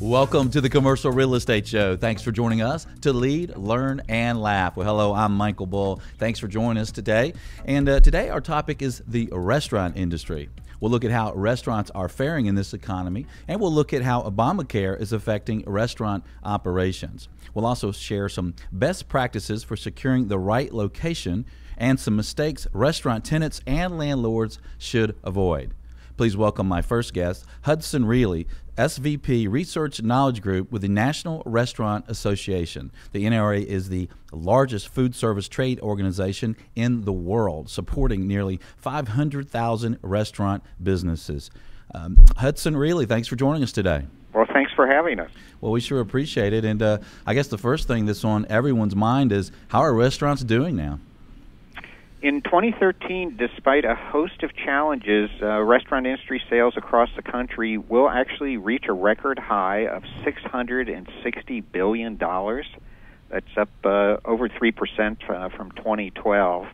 Welcome to the Commercial Real Estate Show. Thanks for joining us to lead, learn, and laugh. Well, hello, I'm Michael Bull. Thanks for joining us today. And today our topic is the restaurant industry. We'll look at how restaurants are faring in this economy, and we'll look at how Obamacare is affecting restaurant operations. We'll also share some best practices for securing the right location and some mistakes restaurant tenants and landlords should avoid. Please welcome my first guest, Hudson Riehle, SVP Research Knowledge Group with the National Restaurant Association. The NRA is the largest food service trade organization in the world, supporting nearly 500,000 restaurant businesses. Hudson Riehle, thanks for joining us today. Well, thanks for having us. Well, we sure appreciate it. And I guess the first thing that's on everyone's mind is, how are restaurants doing now? In 2013, despite a host of challenges, restaurant industry sales across the country will actually reach a record high of $660 billion. That's up over 3% from 2012.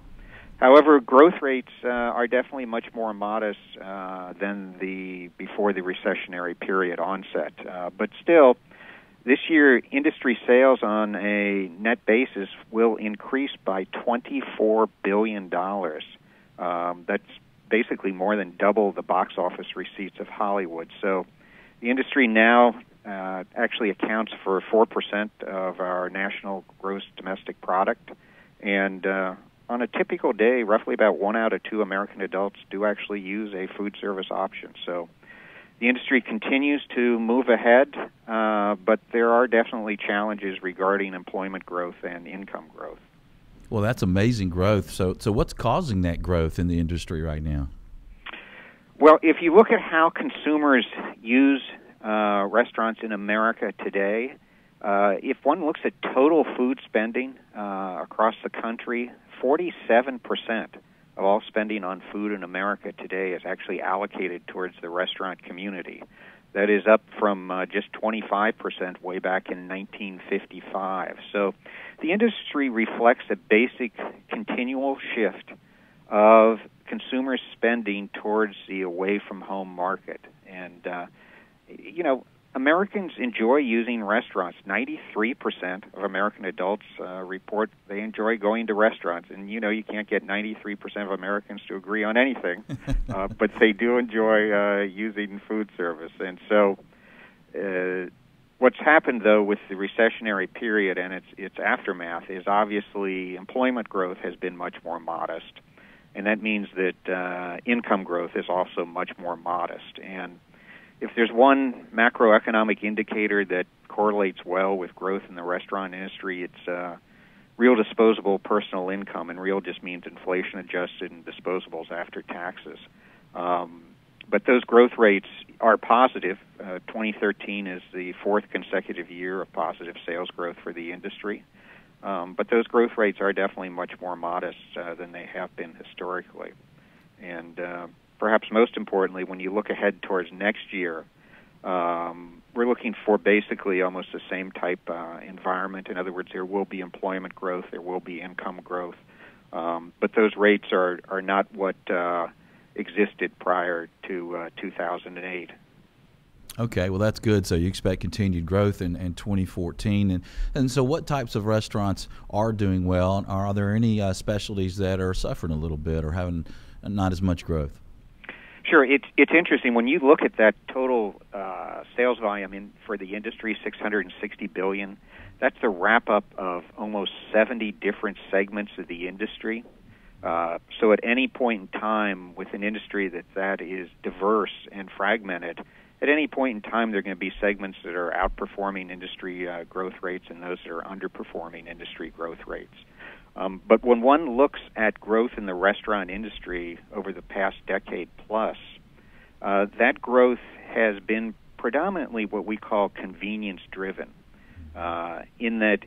However, growth rates are definitely much more modest than before the recessionary period onset. But still, this year, industry sales on a net basis will increase by $24 billion. That's basically more than double the box office receipts of Hollywood. So the industry now actually accounts for 4% of our national gross domestic product. And on a typical day, roughly about 1 out of 2 American adults do actually use a food service option. So the industry continues to move ahead, but there are definitely challenges regarding employment growth and income growth. Well, that's amazing growth. So what's causing that growth in the industry right now? Well, if you look at how consumers use restaurants in America today, if one looks at total food spending across the country, 47% of all spending on food in America today is actually allocated towards the restaurant community. That is up from just 25% way back in 1955. So the industry reflects a basic continual shift of consumers spending towards the away-from-home market. And, Americans enjoy using restaurants. 93% of American adults report they enjoy going to restaurants. And, you can't get 93% of Americans to agree on anything, but they do enjoy using food service. And so what's happened, though, with the recessionary period and its aftermath is obviously employment growth has been much more modest. And that means that income growth is also much more modest. And if there's one macroeconomic indicator that correlates well with growth in the restaurant industry, it's real disposable personal income, and real just means inflation-adjusted and disposables after taxes. But those growth rates are positive. 2013 is the 4th consecutive year of positive sales growth for the industry. But those growth rates are definitely much more modest than they have been historically. And perhaps most importantly, when you look ahead towards next year, we're looking for basically almost the same type environment. In other words, there will be employment growth, there will be income growth, but those rates are not what existed prior to 2008. Okay, well, that's good. So you expect continued growth in 2014. And so what types of restaurants are doing well? Are there any specialties that are suffering a little bit or having not as much growth? Sure. It's interesting. When you look at that total sales volume for the industry, $660 billion, that's the wrap-up of almost 70 different segments of the industry. So at any point in time with an industry that is diverse and fragmented, at any point in time there are going to be segments that are outperforming industry growth rates and those that are underperforming industry growth rates. But when one looks at growth in the restaurant industry over the past decade plus, that growth has been predominantly what we call convenience-driven, in that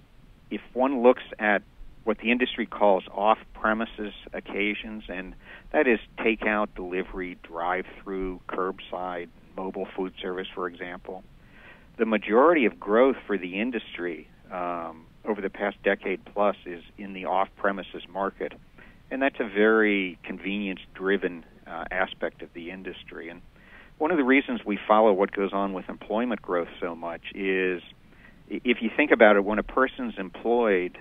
if one looks at what the industry calls off-premises occasions, and that is takeout, delivery, drive-through, curbside, mobile food service, for example, the majority of growth for the industry over the past decade plus is in the off-premises market, and that's a very convenience-driven aspect of the industry. And one of the reasons we follow what goes on with employment growth so much is, if you think about it, when a person's employed,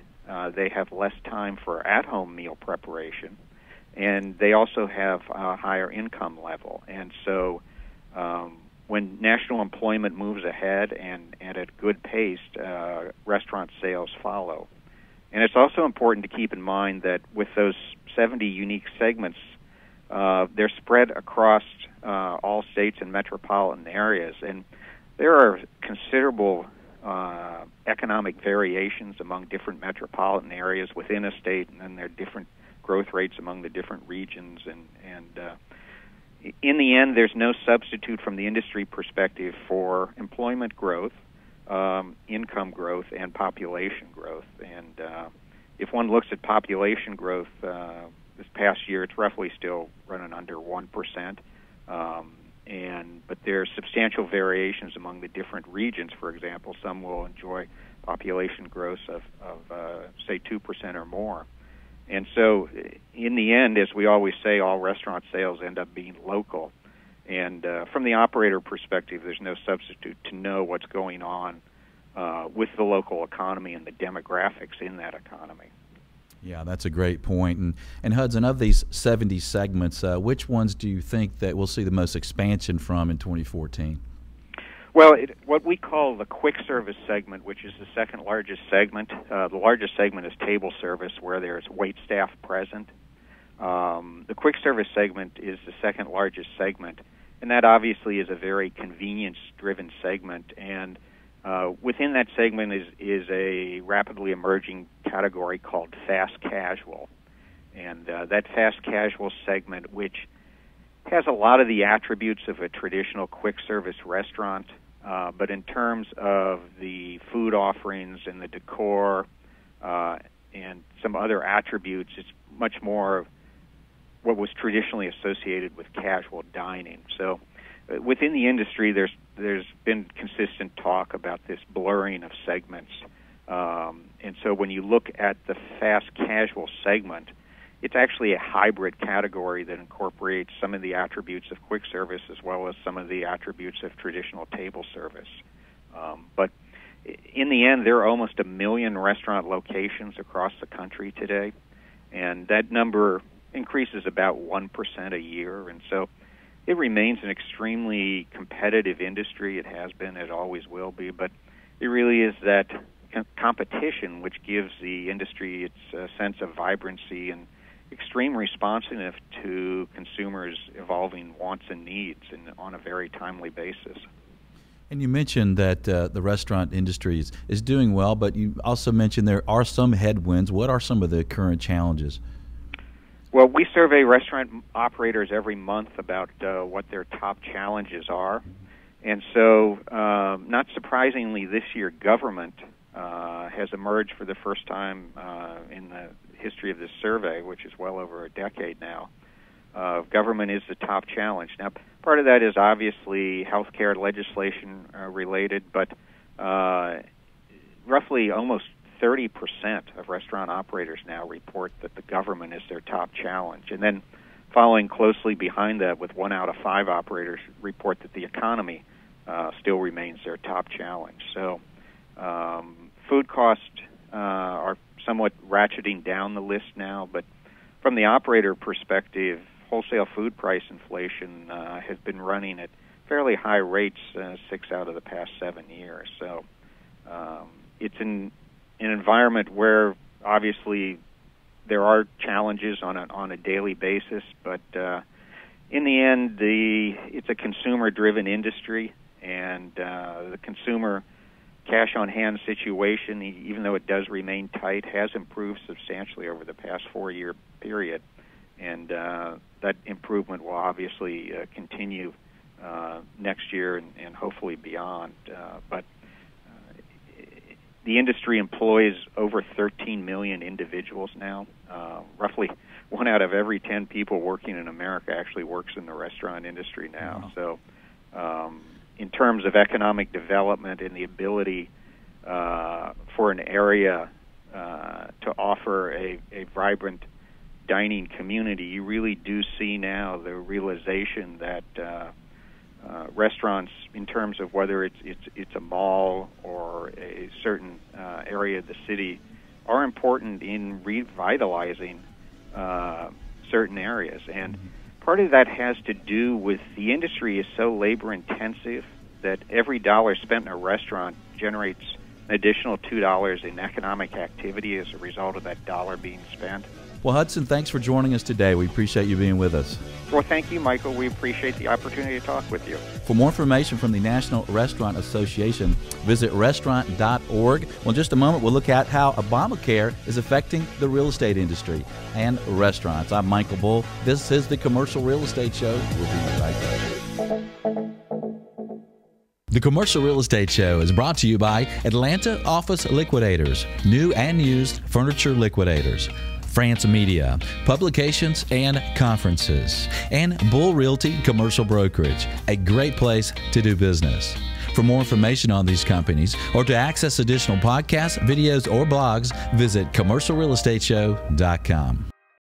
they have less time for at-home meal preparation, and they also have a higher income level. And so when national employment moves ahead and at good pace, restaurant sales follow. And it's also important to keep in mind that with those 70 unique segments, they're spread across all states and metropolitan areas. And there are considerable economic variations among different metropolitan areas within a state, and then there are different growth rates among the different regions. And in the end, there's no substitute from the industry perspective for employment growth, income growth, and population growth. And if one looks at population growth this past year, it's roughly still running under 1%. But there are substantial variations among the different regions. For example, some will enjoy population growth of say 2% or more. And so in the end, as we always say, all restaurant sales end up being local. And from the operator perspective, there's no substitute to know what's going on with the local economy and the demographics in that economy. Yeah, that's a great point. And Hudson, of these 70 segments, which ones do you think that we'll see the most expansion from in 2014? Well, what we call the quick service segment, which is the second largest segment. The largest segment is table service, where there's wait staff present. The quick service segment is the second largest segment, and that obviously is a very convenience-driven segment. And within that segment is a rapidly emerging category called fast casual. And that fast casual segment, which has a lot of the attributes of a traditional quick service restaurant, but in terms of the food offerings and the decor and some other attributes, it's much more what was traditionally associated with casual dining. So within the industry, there's been consistent talk about this blurring of segments. And so when you look at the fast casual segment, it's actually a hybrid category that incorporates some of the attributes of quick service as well as some of the attributes of traditional table service. But in the end, there are almost 1 million restaurant locations across the country today, and that number increases about 1% a year. And so it remains an extremely competitive industry. It has been, it always will be, but it really is that competition which gives the industry its sense of vibrancy and extreme responsiveness to consumers' evolving wants and needs, and on a very timely basis. And you mentioned that the restaurant industry is doing well, but you also mentioned there are some headwinds. What are some of the current challenges? Well, we survey restaurant operators every month about what their top challenges are. And so, not surprisingly, this year, government has emerged for the first time in the history of this survey, which is well over a decade now. Government is the top challenge. Now, part of that is obviously healthcare legislation related, but roughly almost 30% of restaurant operators now report that the government is their top challenge. And then following closely behind that, with 1 out of 5 operators report that the economy still remains their top challenge. So food costs are somewhat ratcheting down the list now, but from the operator perspective, wholesale food price inflation has been running at fairly high rates 6 out of the past 7 years. So it's an environment where obviously there are challenges on a daily basis, but in the end, it's a consumer-driven industry, and the consumer cash-on-hand situation, even though it does remain tight, has improved substantially over the past 4-year period, and that improvement will obviously continue next year and hopefully beyond. But the industry employs over 13 million individuals now. Roughly 1 out of every 10 people working in America actually works in the restaurant industry now. Wow. So in terms of economic development and the ability for an area to offer a vibrant dining community, you really do see now the realization that restaurants, in terms of whether it's a mall or a certain area of the city, are important in revitalizing certain areas. And part of that has to do with the industry is so labor intensive that every dollar spent in a restaurant generates an additional $2 in economic activity as a result of that dollar being spent. Well, Hudson, thanks for joining us today. We appreciate you being with us. Well, thank you, Michael. We appreciate the opportunity to talk with you. For more information from the National Restaurant Association, visit restaurant.org. Well, in just a moment, we'll look at how Obamacare is affecting the real estate industry and restaurants. I'm Michael Bull. This is the Commercial Real Estate Show. We'll be right back. The Commercial Real Estate Show is brought to you by Atlanta Office Liquidators, new and used furniture liquidators, France Media, publications and conferences, and Bull Realty Commercial Brokerage, a great place to do business. For more information on these companies or to access additional podcasts, videos, or blogs, visit commercialrealestateshow.com.